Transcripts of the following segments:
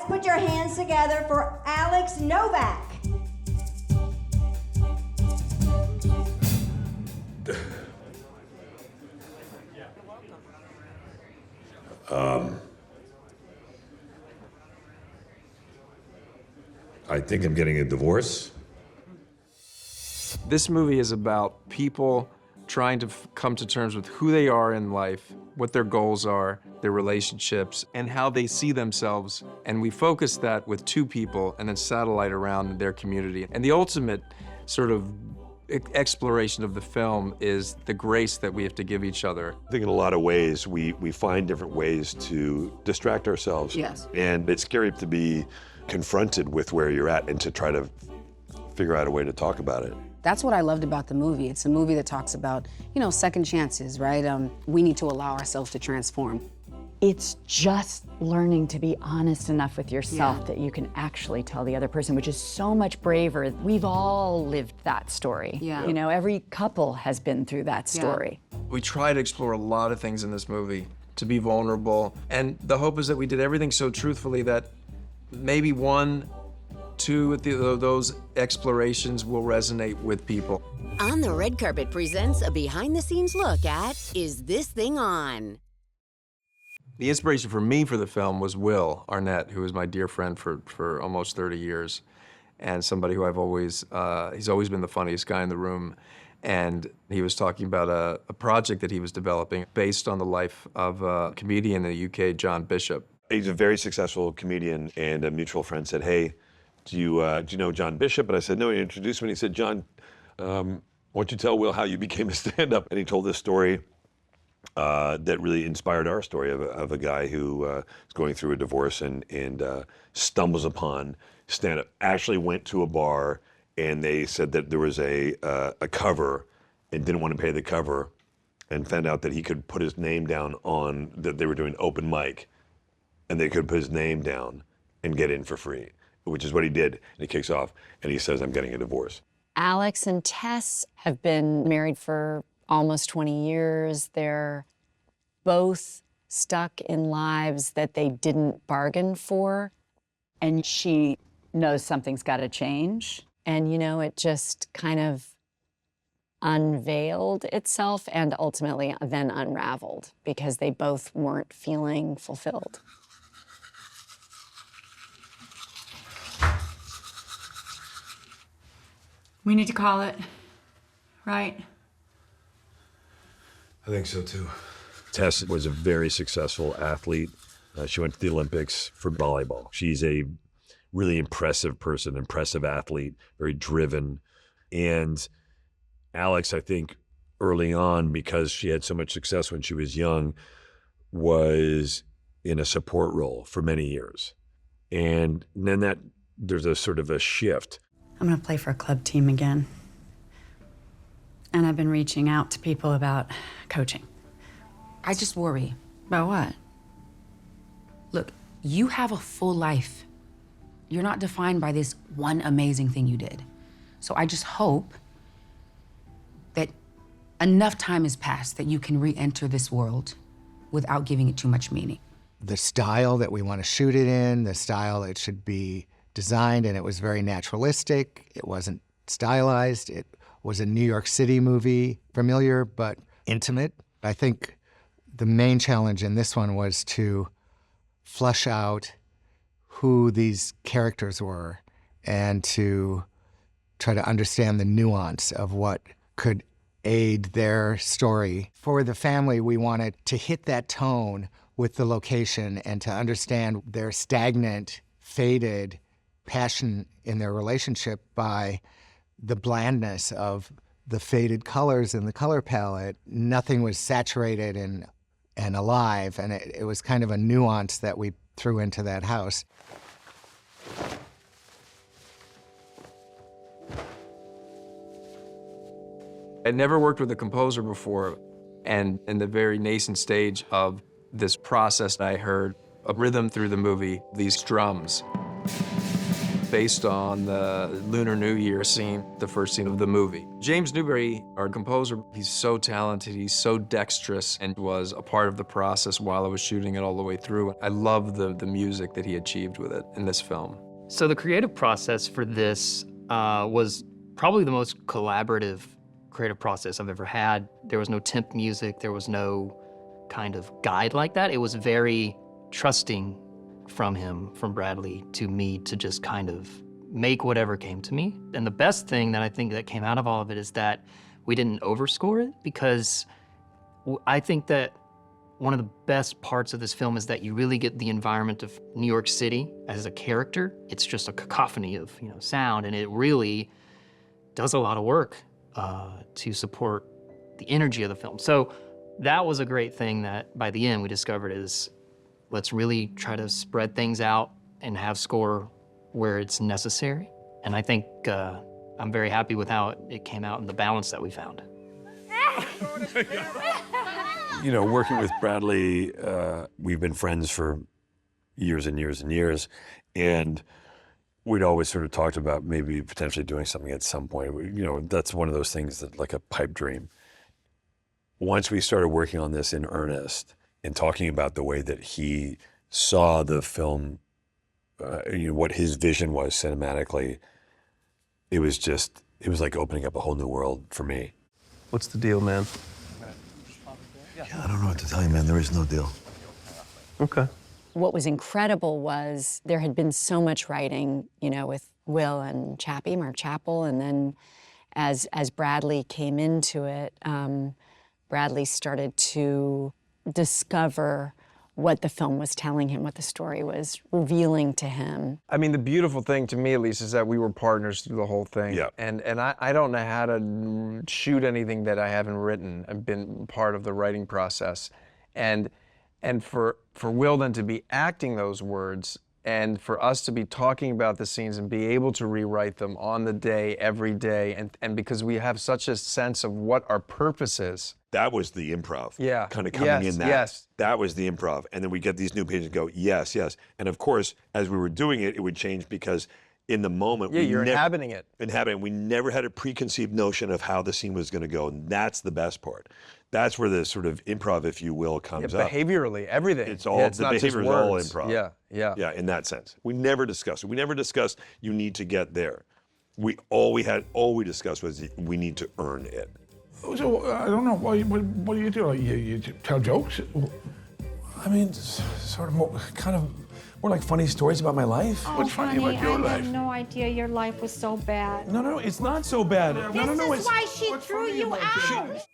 put your hands together for Alex Novak. I think I'm getting a divorce. This movie is about people trying to come to terms with who they are in life, what their goals are, their relationships, and how they see themselves. And we focus that with two people and then satellite around their community. And the ultimate sort of exploration of the film is the grace that we have to give each other. I think in a lot of ways, we find different ways to distract ourselves. Yes. And it's scary to be confronted with where you're at and to try to figure out a way to talk about it. That's what I loved about the movie. It's a movie that talks about, you know, second chances, right? We need to allow ourselves to transform. It's just learning to be honest enough with yourself that you can actually tell the other person, which is so much braver. We've all lived that story. Yeah. You know, every couple has been through that story. We try to explore a lot of things in this movie, to be vulnerable. And the hope is that we did everything so truthfully that maybe one, two of those explorations will resonate with people. On the Red Carpet presents a behind-the-scenes look at Is This Thing On? The inspiration for me for the film was Will Arnett, who is my dear friend for almost 30 years, and somebody who I've always, he's always been the funniest guy in the room. And he was talking about a project that he was developing based on the life of a comedian in the UK, John Bishop. He's a very successful comedian, and a mutual friend said, hey, do you know John Bishop? And I said, no. He introduced me, and he said, John, why don't you tell Will how you became a stand-up? And he told this story that really inspired our story of a guy who is going through a divorce and stumbles upon stand-up. Actually went to a bar, and they said that there was a cover and didn't want to pay the cover, and found out that he could put his name down on, that they were doing open mic, and they could put his name down and get in for free, which is what he did. And he kicks off, and he says, I'm getting a divorce. Alex and Tess have been married for almost 20 years. They're both stuck in lives that they didn't bargain for. And she knows something's got to change. And, you know, it just kind of unveiled itself and ultimately then unraveled because they both weren't feeling fulfilled. We need to call it, right? I think so too. Tess was a very successful athlete. She went to the Olympics for volleyball. She's a really impressive person, impressive athlete, very driven. And Alex, I think early on, because she had so much success when she was young, was in a support role for many years. And then there's a sort of a shift. I'm gonna play for a club team again. And I've been reaching out to people about coaching. I just worry. About what? Look, you have a full life. You're not defined by this one amazing thing you did. So I just hope that enough time has passed that you can re-enter this world without giving it too much meaning. The style that we want to shoot it in, the style it should be designed, and it was very naturalistic. It wasn't stylized. It was a New York City movie, familiar but intimate. I think the main challenge in this one was to flesh out who these characters were and to try to understand the nuance of what could aid their story. For the family, we wanted to hit that tone with the location and to understand their stagnant, faded passion in their relationship by the blandness of the faded colors in the color palette. Nothing was saturated and alive, and it was kind of a nuance that we threw into that house. I'd never worked with a composer before, and in the very nascent stage of this process, I heard a rhythm through the movie, these drums. based on the Lunar New Year scene, the first scene of the movie. James Newbury, our composer, he's so talented, he's so dexterous, and was a part of the process while I was shooting it all the way through. I love the music that he achieved with it in this film. So the creative process for this was probably the most collaborative creative process I've ever had. There was no temp music, there was no kind of guide like that. It was very trusting from him, from Bradley, to me to just kind of make whatever came to me. And the best thing that I think that came out of all of it is that we didn't overscore it, because I think that one of the best parts of this film is that you really get the environment of New York City as a character. It's just a cacophony of, sound, and it really does a lot of work to support the energy of the film. So that was a great thing that by the end we discovered is, let's really try to spread things out and have score where it's necessary. And I think I'm very happy with how it came out and the balance that we found. Working with Bradley, we've been friends for years and years and years, and we'd always sort of talked about maybe potentially doing something at some point. That's one of those things that, like a pipe dream. Once we started working on this in earnest and talking about the way that he saw the film, what his vision was cinematically, it was like opening up a whole new world for me. What's the deal, man? Yeah, I don't know what to tell you, man. There is no deal. Okay. What was incredible was there had been so much writing, with Will and Chappie, Mark Chappell, and then as Bradley came into it, Bradley started to discover what the film was telling him, what the story was revealing to him. I mean, the beautiful thing to me, at least, is that we were partners through the whole thing. Yeah. And I don't know how to shoot anything that I haven't written. I've been part of the writing process. And for Will then to be acting those words, and for us to be talking about the scenes and be able to rewrite them on the day, every day, and because we have such a sense of what our purpose is. That was the improv. Yeah. Kind of coming in that. Yes. That was the improv. And then we get these new pages and go, yes, yes. And of course, as we were doing it, it would change because in the moment, You're inhabiting it. We never had a preconceived notion of how the scene was going to go. And that's the best part. That's where the sort of improv, if you will, comes up. Behaviorally, everything. It's all, it's the not just behavior is all words. improv. Yeah. Yeah, in that sense. We never discussed it. We never discussed you need to get there. All we discussed was we need to earn it. So, I don't know, what do you do? You tell jokes? I mean, sort of more like funny stories about my life. Oh, What's funny about your I life? had no idea your life was so bad. No, it's not so bad. This is why she threw you out.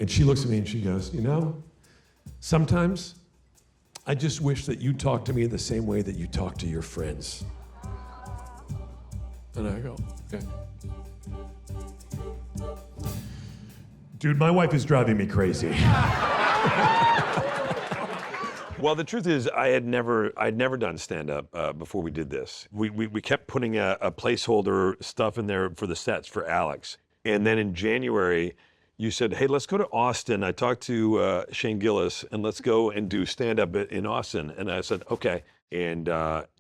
And she looks at me and she goes, sometimes I just wish that you talk to me the same way that you talk to your friends. And I go, okay. Dude, my wife is driving me crazy. Well, the truth is, I'd never done stand-up before we did this. We kept putting a placeholder stuff in there for the sets for Alex. And then in January, you said, hey, let's go to Austin. I talked to Shane Gillis, and let's go and do stand-up in Austin. And I said, okay. And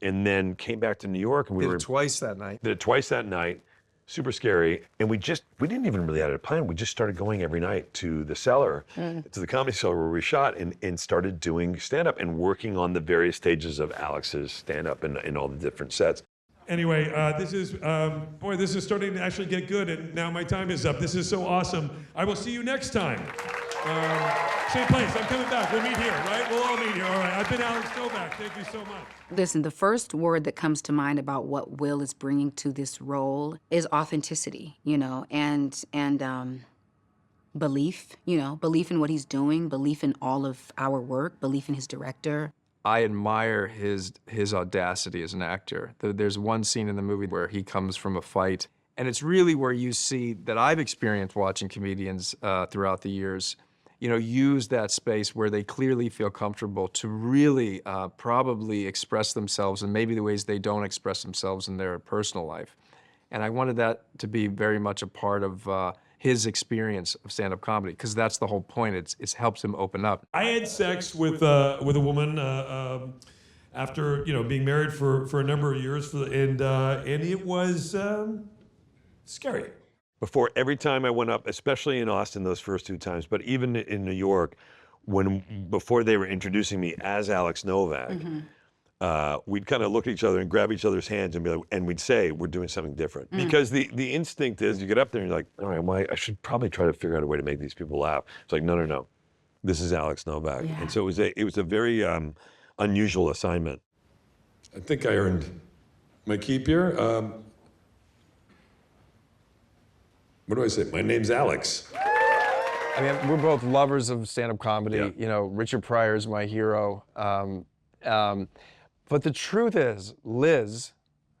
then came back to New York, and we Did it twice that night. Did it twice that night. Super scary. And we didn't even really have a plan. We just started going every night to the Cellar, to the Comedy Cellar where we shot, and started doing stand-up and working on the various stages of Alex's stand-up in all the different sets. Anyway, this is starting to actually get good, and now my time is up. This is so awesome. I will see you next time. Same place, I'm coming back. We'll meet here, right? We'll all meet here, all right. I've been Alex Novak, thank you so much. Listen, the first word that comes to mind about what Will is bringing to this role is authenticity, and belief, belief in what he's doing, belief in all of our work, belief in his director. I admire his audacity as an actor. There's one scene in the movie where he comes from a fight, and it's really where you see that I've experienced watching comedians throughout the years, use that space where they clearly feel comfortable to really probably express themselves in maybe the ways they don't express themselves in their personal life. And I wanted that to be very much a part of his experience of stand-up comedy, because that's the whole point. It's helps him open up. I had sex with a woman after being married for a number of years, and it was scary. Before every time I went up, especially in Austin those first 2 times, but even in New York, before they were introducing me as Alex Novak, we'd kind of look at each other and grab each other's hands and be like, and we'd say we're doing something different. Because the instinct is you get up there and you're like, all right, well, I should probably try to figure out a way to make these people laugh. It's like, no, this is Alex Novak. Yeah. And so it was a very unusual assignment. I think I earned my keep here. What do I say? My name's Alex. I mean, we're both lovers of stand-up comedy. Yeah. You know, Richard Pryor is my hero. But the truth is, Liz,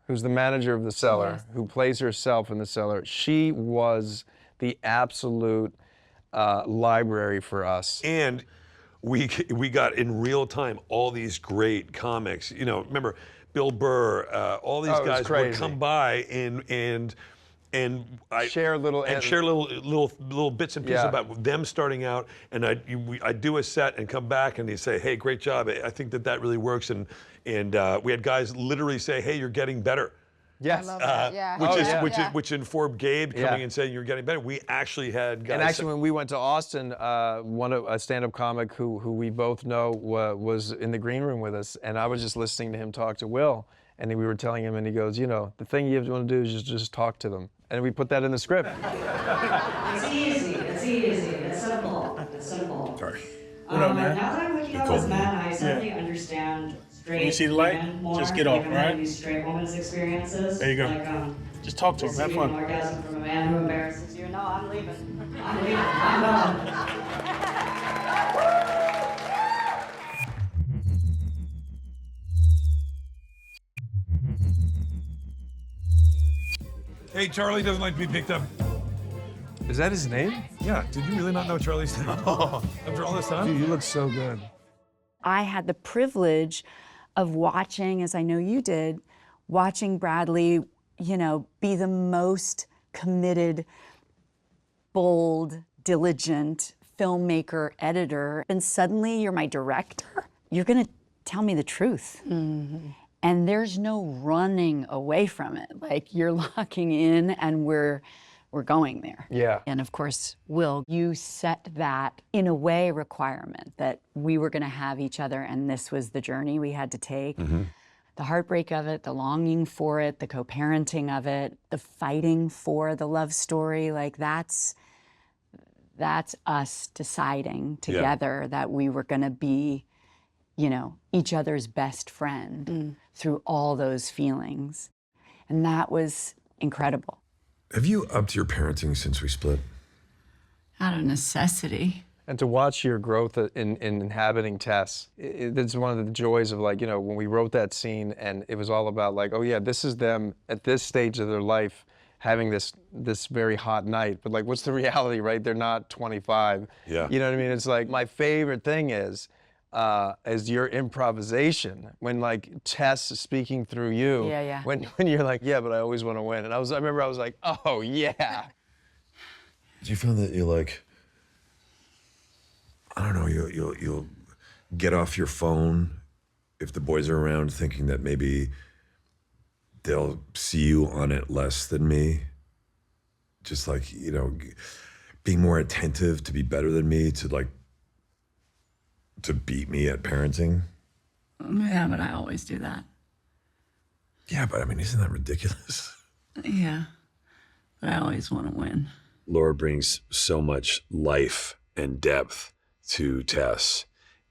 who's the manager of The Cellar, who plays herself in The Cellar, she was the absolute library for us. And we got in real time all these great comics. Remember Bill Burr, all these guys would come by and share little bits and pieces about them starting out, and I'd do a set and come back and they'd say, hey, great job, I think that really works, and we had guys literally say, hey, you're getting better. Yes. Which informed Gabe coming and saying you're getting better. We actually had guys. And actually, when we went to Austin, a stand-up comic who we both know was in the green room with us, and I was just listening to him talk to Will, and we were telling him, and he goes, the thing you want to do is just talk to them, and we put that in the script. It's easy. It's simple. Sorry. What up, man? Now that I'm looking up as man, I suddenly understand straight When you see the light, women more, just get off, given right? these straight women's experiences. There you go. Like, just talk to him. Have receiving fun. an orgasm from a man who embarrasses you. No, I'm leaving. I'm gone. Hey, Charlie doesn't like to be picked up. Is that his name? Yeah, did you really not know Charlie's name? After all this time? Dude, you look so good. I had the privilege of watching, as I know you did, watching Bradley, be the most committed, bold, diligent filmmaker, editor, and suddenly you're my director. You're gonna tell me the truth. Mm-hmm. And there's no running away from it. Like, you're locking in and we're going there. Yeah. And of course, Will, you set that, in a way, requirement that we were gonna have each other and this was the journey we had to take. Mm-hmm. The heartbreak of it, the longing for it, the co-parenting of it, the fighting for the love story, like that's us deciding together that we were gonna be, each other's best friend through all those feelings. And that was incredible. Have you upped your parenting since we split? Out of necessity. And to watch your growth in inhabiting Tess, it's one of the joys of when we wrote that scene and it was all about oh yeah, this is them at this stage of their life having this very hot night. But what's the reality, right? They're not 25. Yeah. You know what I mean? It's my favorite thing is your improvisation when Tess is speaking through you. Yeah. When you're yeah, but I always want to win. And I remember I was like, oh yeah. Do you feel that you I don't know, you'll get off your phone if the boys are around thinking that maybe they'll see you on it less than me? Just being more attentive to be better than me, to beat me at parenting? Yeah, but I always do that. Yeah, but isn't that ridiculous? Yeah, but I always want to win. Laura brings so much life and depth to Tess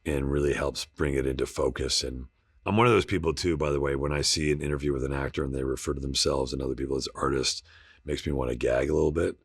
and really helps bring it into focus. And I'm one of those people too, by the way, when I see an interview with an actor and they refer to themselves and other people as artists, it makes me want to gag a little bit.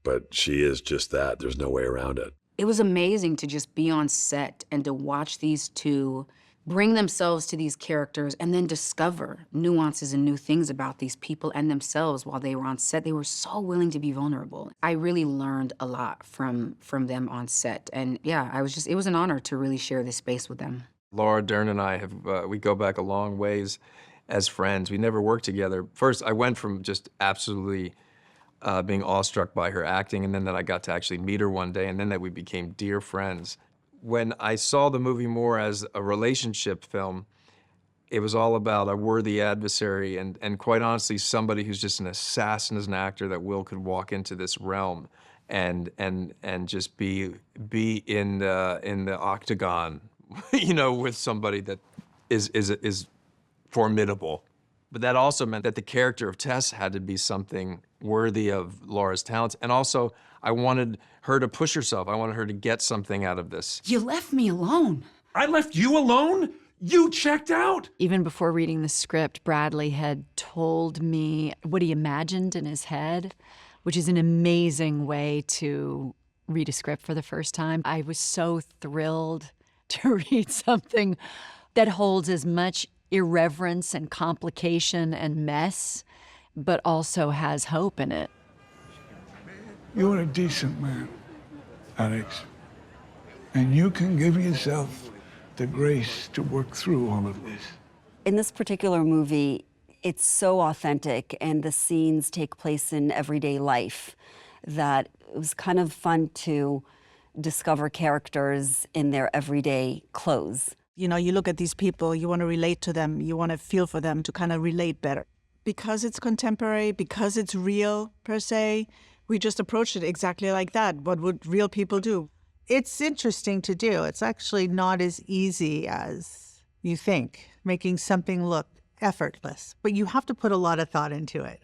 But she is just that. There's no way around it. It was amazing to just be on set and to watch these two bring themselves to these characters and then discover nuances and new things about these people and themselves while they were on set. They were so willing to be vulnerable. I really learned a lot from them on set. And yeah, it was an honor to really share this space with them. Laura Dern and I we go back a long ways as friends. We never worked together. First, I went from just absolutely being awestruck by her acting, and then that I got to actually meet her one day, and then that we became dear friends. When I saw the movie more as a relationship film, it was all about a worthy adversary and quite honestly, somebody who's just an assassin as an actor that Will could walk into this realm and just be in the octagon, you know, with somebody that is formidable. But that also meant that the character of Tess had to be something worthy of Laura's talents. And also, I wanted her to push herself. I wanted her to get something out of this. You left me alone. I left you alone? You checked out? Even before reading the script, Bradley had told me what he imagined in his head, which is an amazing way to read a script for the first time. I was so thrilled to read something that holds as much irreverence and complication and mess, but also has hope in it. You're a decent man, Alex, and you can give yourself the grace to work through all of this. In this particular movie, it's so authentic and the scenes take place in everyday life that it was kind of fun to discover characters in their everyday clothes. You know, you look at these people, you want to relate to them, you want to feel for them to kind of relate better. Because it's contemporary, because it's real, per se, we just approached it exactly like that. What would real people do? It's interesting to do. It's actually not as easy as you think, making something look effortless. But you have to put a lot of thought into it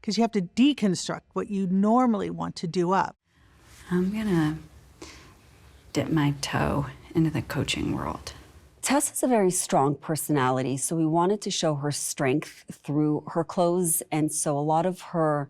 because you have to deconstruct what you normally want to do up. I'm gonna dip my toe into the coaching world. Tess has a very strong personality, so we wanted to show her strength through her clothes, and so a lot of her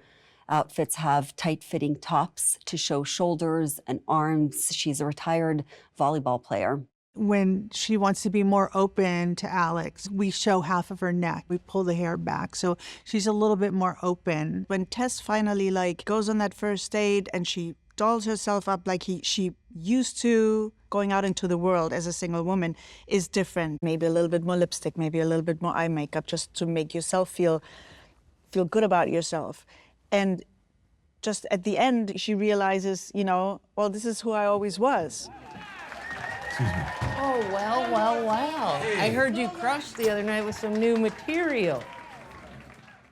outfits have tight-fitting tops to show shoulders and arms. She's a retired volleyball player. When she wants to be more open to Alex, we show half of her neck. We pull the hair back, so she's a little bit more open. When Tess finally goes on that first date and she dolls herself up like she used to, going out into the world as a single woman is different. Maybe a little bit more lipstick, maybe a little bit more eye makeup, just to make yourself feel good about yourself. And just at the end, she realizes, you know, well, this is who I always was. Oh, well. I heard you crushed the other night with some new material.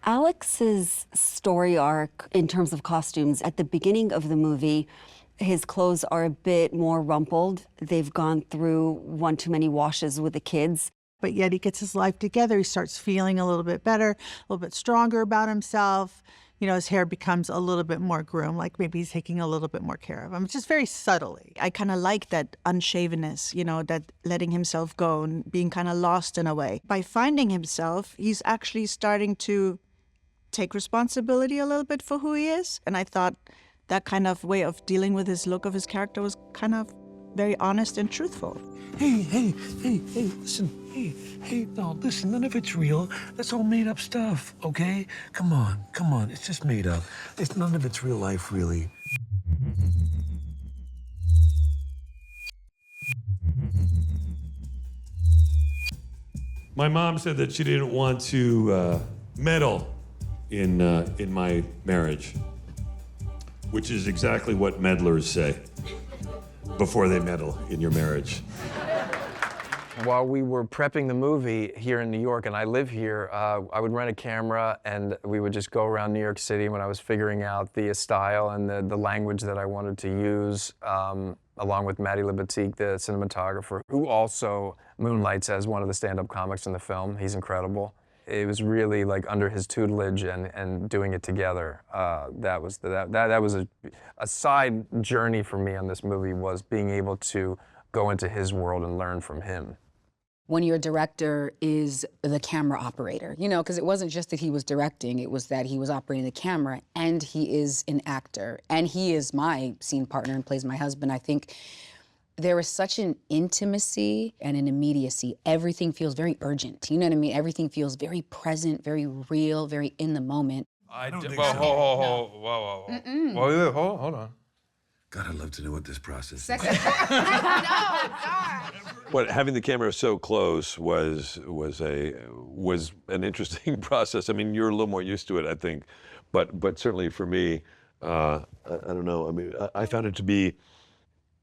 Alex's story arc in terms of costumes, at the beginning of the movie, his clothes are a bit more rumpled. They've gone through one too many washes with the kids. But yet he gets his life together. He starts feeling a little bit better, a little bit stronger about himself. You know, his hair becomes a little bit more groomed, like maybe he's taking a little bit more care of him, just very subtly. I kind of like that unshavenness, you know, that letting himself go and being kind of lost in a way. By finding himself, he's actually starting to take responsibility a little bit for who he is. And I thought that kind of way of dealing with his look of his character was kind of very honest and truthful. Hey, listen. Hey, no, listen, none of it's real. That's all made up stuff, okay? Come on. It's just made up. None of it's real life, really. My mom said that she didn't want to meddle in my marriage, which is exactly what meddlers say before they meddle in your marriage. While we were prepping the movie here in New York, and I live here, I would rent a camera and we would just go around New York City when I was figuring out the style and the language that I wanted to use, along with Maddie Libatique, the cinematographer, who also moonlights as one of the stand-up comics in the film. He's incredible. It was really like under his tutelage and doing it together. That was a side journey for me on this movie, was being able to go into his world and learn from him. When your director is the camera operator, you know, because it wasn't just that he was directing, it was that he was operating the camera and he is an actor and he is my scene partner and plays my husband. I think there is such an intimacy and an immediacy. Everything feels very urgent, you know what I mean? Everything feels very present, very real, very in the moment. Whoa, hold on. God, I'd love to know what this process No, is. God. But having the camera so close was an interesting process. I mean, you're a little more used to it, I think. But certainly for me, I don't know. I mean, I found it to be,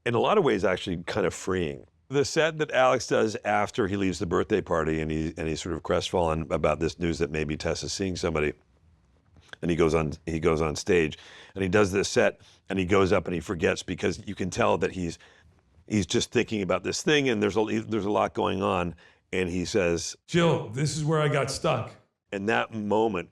in a lot of ways, actually kind of freeing. The set that Alex does after he leaves the birthday party and he's sort of crestfallen about this news that maybe Tessa's seeing somebody, and he goes on stage and he does this set and he goes up and he forgets, because you can tell that he's just thinking about this thing and there's a lot going on, and he says, Jill, this is where I got stuck. And that moment,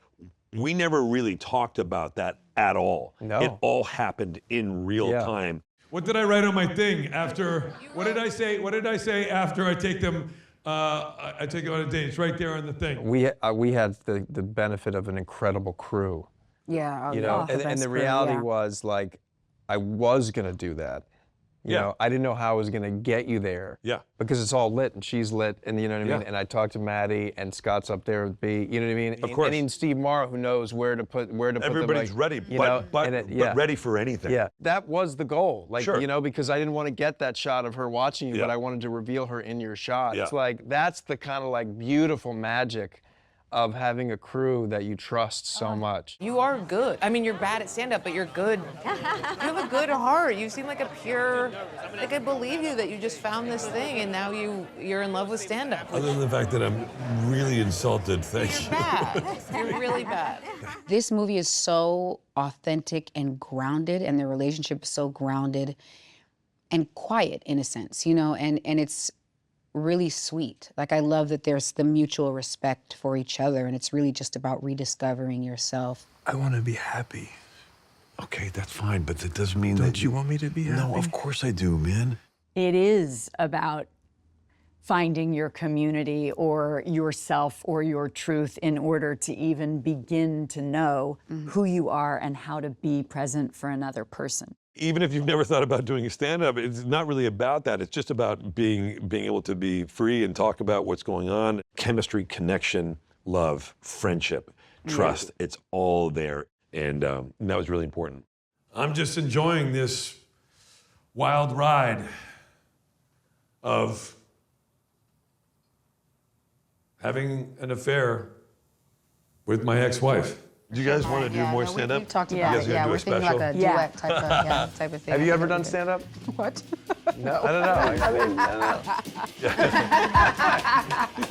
we never really talked about that at all. No. It all happened in real time. What did I write on my thing after? What did I say? What did I say after I take them? I take them on a date. It's right there on the thing. We had the benefit of an incredible crew. Yeah. You know, and the reality was, like, I was gonna do that. You know, I didn't know how I was gonna get you there. Yeah. Because it's all lit and she's lit, and you know what I mean? And I talked to Maddie and Scott's up there with B, you know what I mean? Of course. And even Steve Morrow, who knows where to put Everybody's them, like, ready, you know, but ready for anything. Yeah, that was the goal. Like, Sure. you know, because I didn't want to get that shot of her watching you, but I wanted to reveal her in your shot. Yeah. It's like, that's the kind of like beautiful magic of having a crew that you trust so much. You are good. I mean, you're bad at stand-up, but you're good. You have a good heart. You seem like a pure, like, I believe you that you just found this thing and now you're in love with stand-up. Other than the fact that I'm really insulted, thank you. Bad. You're really bad. This movie is so authentic and grounded, and their relationship is so grounded and quiet in a sense, you know, and it's really sweet. Like, I love that there's the mutual respect for each other, and it's really just about rediscovering yourself. I want to be happy. Okay, that's fine, but that doesn't mean that Don't you want me to be happy? No, of course I do, man. It is about finding your community or yourself or your truth in order to even begin to know who you are and how to be present for another person. Even if you've never thought about doing a stand-up, it's not really about that. It's just about being able to be free and talk about what's going on. Chemistry, connection, love, friendship, trust, it's all there. And that was really important. I'm just enjoying this wild ride of having an affair with my ex-wife. Do you guys want to do more stand-up? We've talked You about guys it. gonna Yeah, do a we're thinking special? like a duet type of thing. Have you ever done stand-up? What? No, I don't know. I mean, I don't know.